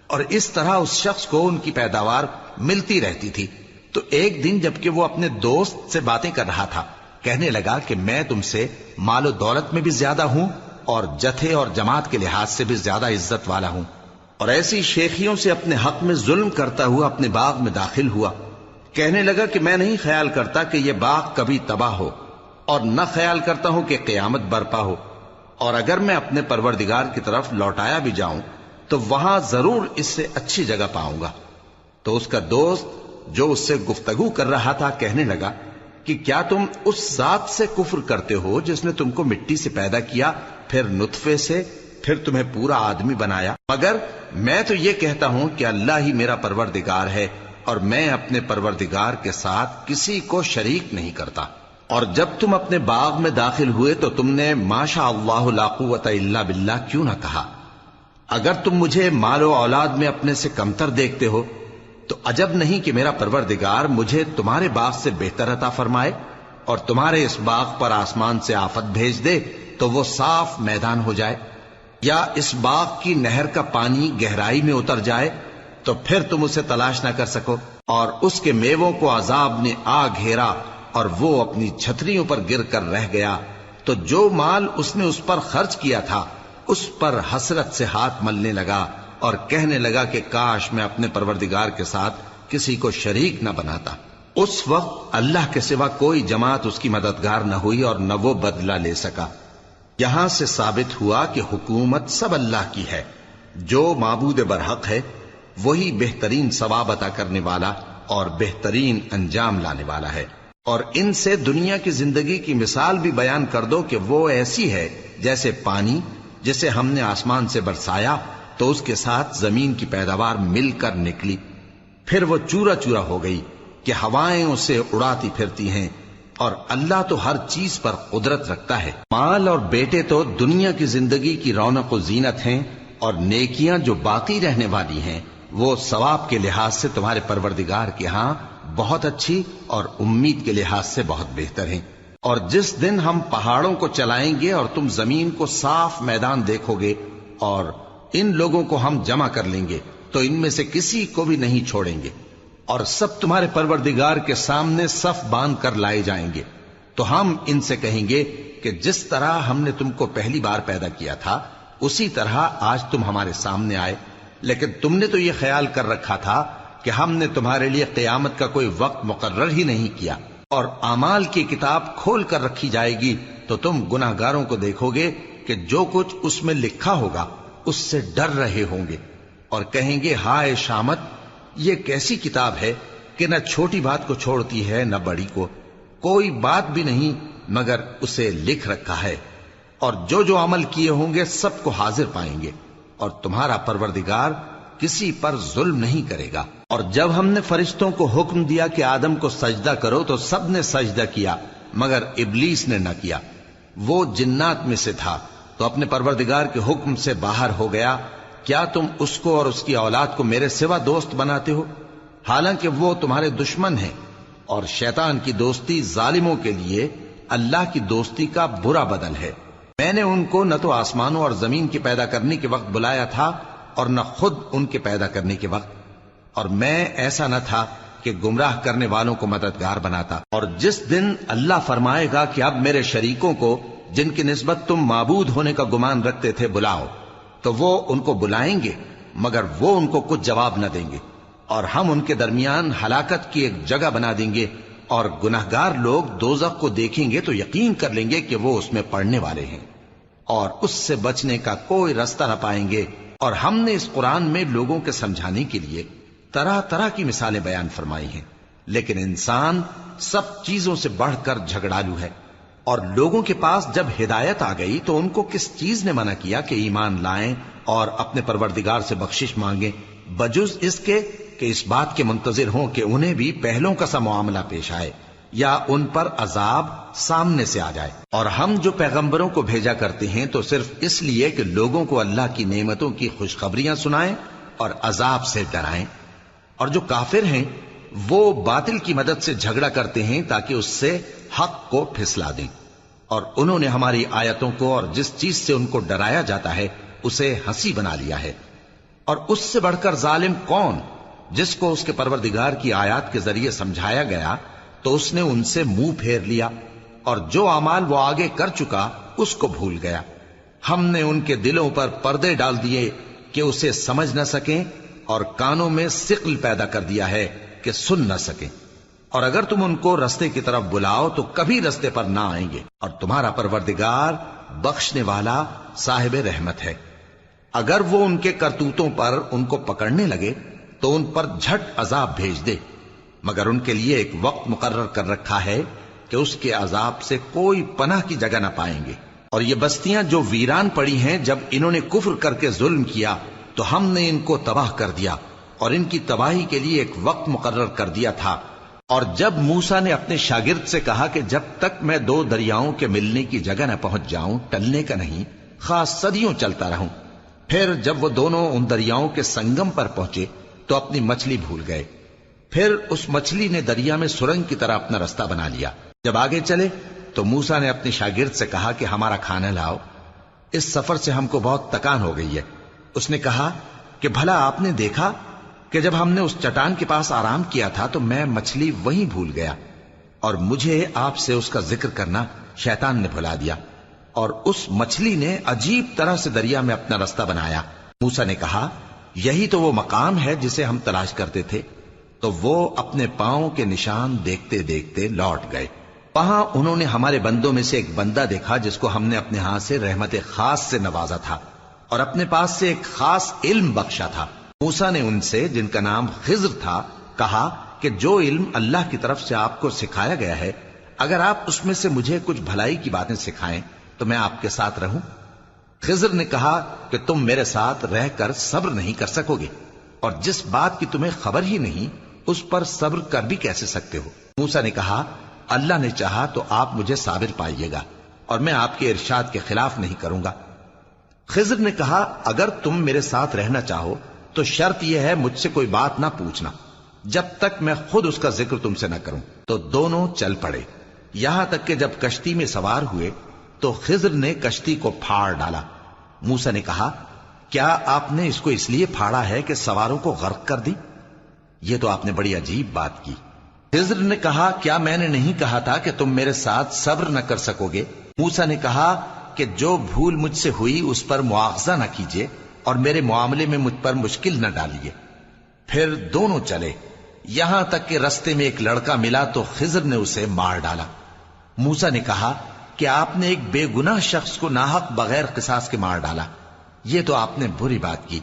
اور اس طرح اس شخص کو ان کی پیداوار ملتی رہتی تھی۔ تو ایک دن جبکہ وہ اپنے دوست سے باتیں کر رہا تھا، کہنے لگا کہ میں تم سے مال و دولت میں بھی زیادہ ہوں اور جتھے اور جماعت کے لحاظ سے بھی زیادہ عزت والا ہوں، اور ایسی شیخیوں سے اپنے حق میں ظلم کرتا ہوا اپنے باغ میں داخل ہوا۔ کہنے لگا کہ میں نہیں خیال کرتا کہ یہ باغ کبھی تباہ ہو، اور نہ خیال کرتا ہوں کہ قیامت برپا ہو، اور اگر میں اپنے پروردگار کی طرف لوٹایا بھی جاؤں تو وہاں ضرور اس سے اچھی جگہ پاؤں گا۔ تو اس کا دوست جو اس سے گفتگو کر رہا تھا کہنے لگا کہ کیا تم اس ذات سے کفر کرتے ہو جس نے تم کو مٹی سے پیدا کیا، پھر نطفے سے، پھر تمہیں پورا آدمی بنایا؟ مگر میں تو یہ کہتا ہوں کہ اللہ ہی میرا پروردگار ہے، اور میں اپنے پروردگار کے ساتھ کسی کو شریک نہیں کرتا۔ اور جب تم اپنے باغ میں داخل ہوئے تو تم نے ما شاء اللہ لا قوت الا باللہ کیوں نہ کہا؟ اگر تم مجھے مال و اولاد میں اپنے سے کمتر دیکھتے ہو تو عجب نہیں کہ میرا پروردگار مجھے تمہارے باغ سے بہتر عطا فرمائے۔ اور تمہارے اس باغ پر آسمان سے آفت بھیج دے تو وہ صاف میدان ہو جائے، یا اس باغ کی نہر کا پانی گہرائی میں اتر جائے تو پھر تم اسے تلاش نہ کر سکو، اور اس کے میووں کو عذاب نے آ گھیرا اور وہ اپنی چھتریوں پر گر کر رہ گیا، تو جو مال اس نے اس پر خرچ کیا تھا اس پر حسرت سے ہاتھ ملنے لگا اور کہنے لگا کہ کاش میں اپنے پروردگار کے ساتھ کسی کو شریک نہ بناتا۔ اس وقت اللہ کے سوا کوئی جماعت اس کی مددگار نہ ہوئی اور نہ وہ بدلہ لے سکا۔ یہاں سے ثابت ہوا کہ حکومت سب اللہ کی ہے، جو معبود برحق ہے وہی بہترین ثواب عطا کرنے والا اور بہترین انجام لانے والا ہے۔ اور ان سے دنیا کی زندگی کی مثال بھی بیان کر دو کہ وہ ایسی ہے جیسے پانی جسے ہم نے آسمان سے برسایا تو اس کے ساتھ زمین کی پیداوار مل کر نکلی، پھر وہ چورا چورا ہو گئی کہ ہوائیں اسے اڑاتی پھرتی ہیں، اور اللہ تو ہر چیز پر قدرت رکھتا ہے۔ مال اور بیٹے تو دنیا کی زندگی کی رونق و زینت ہیں، اور نیکیاں جو باقی رہنے والی ہیں وہ ثواب کے لحاظ سے تمہارے پروردگار کے ہاں بہت اچھی اور امید کے لحاظ سے بہت بہتر ہیں۔ اور جس دن ہم پہاڑوں کو چلائیں گے اور تم زمین کو صاف میدان دیکھو گے اور ان لوگوں کو ہم جمع کر لیں گے تو ان میں سے کسی کو بھی نہیں چھوڑیں گے، اور سب تمہارے پروردگار کے سامنے صف باندھ کر لائے جائیں گے، تو ہم ان سے کہیں گے کہ جس طرح ہم نے تم کو پہلی بار پیدا کیا تھا اسی طرح آج تم ہمارے سامنے آئے، لیکن تم نے تو یہ خیال کر رکھا تھا کہ ہم نے تمہارے لیے قیامت کا کوئی وقت مقرر ہی نہیں کیا، اور اعمال کی کتاب کھول کر رکھی جائے گی تو تم گناہگاروں کو دیکھو گے کہ جو کچھ اس میں لکھا ہوگا اس سے ڈر رہے ہوں گے، اور کہیں گے ہائے شامت، یہ کیسی کتاب ہے کہ نہ چھوٹی بات کو چھوڑتی ہے نہ بڑی کو، کوئی بات بھی نہیں مگر اسے لکھ رکھا ہے، اور جو جو عمل کیے ہوں گے سب کو حاضر پائیں گے، اور تمہارا پروردگار کسی پر ظلم نہیں کرے گا۔ اور جب ہم نے فرشتوں کو حکم دیا کہ آدم کو سجدہ کرو تو سب نے سجدہ کیا مگر ابلیس نے نہ کیا، وہ جنات میں سے تھا تو اپنے پروردگار کے حکم سے باہر ہو گیا۔ کیا تم اس کو اور اس کی اولاد کو میرے سوا دوست بناتے ہو، حالانکہ وہ تمہارے دشمن ہیں، اور شیطان کی دوستی ظالموں کے لیے اللہ کی دوستی کا برا بدل ہے۔ میں نے ان کو نہ تو آسمانوں اور زمین کے پیدا کرنے کے وقت بلایا تھا اور نہ خود ان کے پیدا کرنے کے وقت، اور میں ایسا نہ تھا کہ گمراہ کرنے والوں کو مددگار بناتا۔ اور جس دن اللہ فرمائے گا کہ اب میرے شریکوں کو جن کی نسبت تم معبود ہونے کا گمان رکھتے تھے بلاؤ، تو وہ ان کو بلائیں گے مگر وہ ان کو کچھ جواب نہ دیں گے، اور ہم ان کے درمیان ہلاکت کی ایک جگہ بنا دیں گے، اور گناہگار لوگ دوزخ کو دیکھیں گے تو یقین کر لیں گے کہ وہ اس میں پڑنے والے ہیں، اور اس سے بچنے کا کوئی راستہ نہ پائیں گے۔ اور ہم نے اس قرآن میں لوگوں کے سمجھانے کے لیے طرح طرح کی مثالیں بیان فرمائی ہیں، لیکن انسان سب چیزوں سے بڑھ کر جھگڑالو ہے، اور لوگوں کے پاس جب ہدایت آ گئی تو ان کو کس چیز نے منع کیا کہ ایمان لائیں اور اپنے پروردگار سے بخشش مانگیں، بجز اس کے کہ اس بات کے منتظر ہوں کہ انہیں بھی پہلوں کا سا معاملہ پیش آئے یا ان پر عذاب سامنے سے آ جائے۔ اور ہم جو پیغمبروں کو بھیجا کرتے ہیں تو صرف اس لیے کہ لوگوں کو اللہ کی نعمتوں کی خوشخبریاں سنائیں اور عذاب سے ڈرائیں، اور جو کافر ہیں وہ باطل کی مدد سے جھگڑا کرتے ہیں تاکہ اس سے حق کو پھسلا دیں، اور انہوں نے ہماری آیتوں کو اور جس چیز سے ان کو ڈرایا جاتا ہے اسے ہنسی بنا لیا ہے۔ اور اس سے بڑھ کر ظالم کون، جس کو اس کے پروردگار کی آیات کے ذریعے سمجھایا گیا تو اس نے ان سے منہ پھیر لیا، اور جو اعمال وہ آگے کر چکا اس کو بھول گیا۔ ہم نے ان کے دلوں پر پردے ڈال دیے کہ اسے سمجھ نہ سکیں، اور کانوں میں ثقل پیدا کر دیا ہے کہ سن نہ سکیں، اور اگر تم ان کو رستے کی طرف بلاؤ تو کبھی رستے پر نہ آئیں گے، اور تمہارا پروردگار بخشنے والا صاحب رحمت ہے۔ اگر وہ ان کے کرتوتوں پر ان کو پکڑنے لگے تو ان پر جھٹ عذاب بھیج دے، مگر ان کے لیے ایک وقت مقرر کر رکھا ہے کہ اس کے عذاب سے کوئی پناہ کی جگہ نہ پائیں گے۔ اور یہ بستیاں جو ویران پڑی ہیں، جب انہوں نے کفر کر کے ظلم کیا تو ہم نے ان کو تباہ کر دیا، اور ان کی تباہی کے لیے ایک وقت مقرر کر دیا تھا۔ اور جب موسیٰ نے اپنے شاگرد سے کہا کہ جب تک میں دو دریاؤں کے ملنے کی جگہ نہ پہنچ جاؤں ٹلنے کا نہیں، خاص صدیوں چلتا رہوں، پھر جب وہ دونوں ان دریاؤں کے سنگم پر پہنچے تو اپنی مچھلی بھول گئے، پھر اس مچھلی نے دریا میں سرنگ کی طرح اپنا رستہ بنا لیا، جب آگے چلے تو موسیٰ نے اپنے شاگرد سے کہا کہ ہمارا کھانا لاؤ، اس سفر سے ہم کو بہت تکان ہو گئی ہے۔ اس نے کہا کہ بھلا آپ نے دیکھا کہ جب ہم نے اس چٹان کے پاس آرام کیا تھا تو میں مچھلی وہیں بھول گیا، اور مجھے آپ سے اس کا ذکر کرنا شیطان نے بھلا دیا، اور اس مچھلی نے عجیب طرح سے دریا میں اپنا رستہ بنایا۔ موسیٰ نے کہا یہی تو وہ مقام ہے جسے ہم تلاش کرتے تھے۔ تو وہ اپنے پاؤں کے نشان دیکھتے دیکھتے لوٹ گئے۔ وہاں انہوں نے ہمارے بندوں میں سے ایک بندہ دیکھا جس کو ہم نے اپنے ہاتھ سے رحمت خاص سے نوازا تھا اور اپنے پاس سے ایک خاص علم بخشا تھا۔ موسیٰ نے ان سے، جن کا نام خضر تھا، کہا کہ جو علم اللہ کی طرف سے آپ کو سکھایا گیا ہے، اگر آپ اس میں سے مجھے کچھ بھلائی کی باتیں سکھائیں تو میں آپ کے ساتھ رہوں۔ خضر نے کہا کہ تم میرے ساتھ رہ کر صبر نہیں کر سکو گے، اور جس بات کی تمہیں خبر ہی نہیں اس پر صبر کر بھی کیسے سکتے ہو؟ موسیٰ نے کہا اللہ نے چاہا تو آپ مجھے صابر پائیے گا، اور میں آپ کے ارشاد کے خلاف نہیں کروں گا۔ خضر نے کہا اگر تم میرے ساتھ رہنا چاہو تو شرط یہ ہے مجھ سے کوئی بات نہ پوچھنا جب تک میں خود اس کا ذکر تم سے نہ کروں۔ تو دونوں چل پڑے، یہاں تک کہ جب کشتی میں سوار ہوئے تو خضر نے کشتی کو پھاڑ ڈالا۔ موسیٰ نے کہا کیا آپ نے اس کو اس لیے پھاڑا ہے کہ سواروں کو غرق کر دی؟ یہ تو آپ نے بڑی عجیب بات کی۔ خضر نے کہا کیا میں نے نہیں کہا تھا کہ تم میرے ساتھ صبر نہ کر سکو گے؟ موسیٰ نے کہا کہ جو بھول مجھ سے ہوئی اس پر مواخذہ نہ کیجیے اور میرے معاملے میں مجھ پر مشکل نہ ڈالیے۔ پھر دونوں چلے، یہاں تک کہ رستے میں ایک لڑکا ملا تو خضر نے اسے مار ڈالا۔ موسیٰ نے کہا کہ آپ نے ایک بے گناہ شخص کو ناحق بغیر قصاص کے مار ڈالا، یہ تو آپ نے بری بات کی۔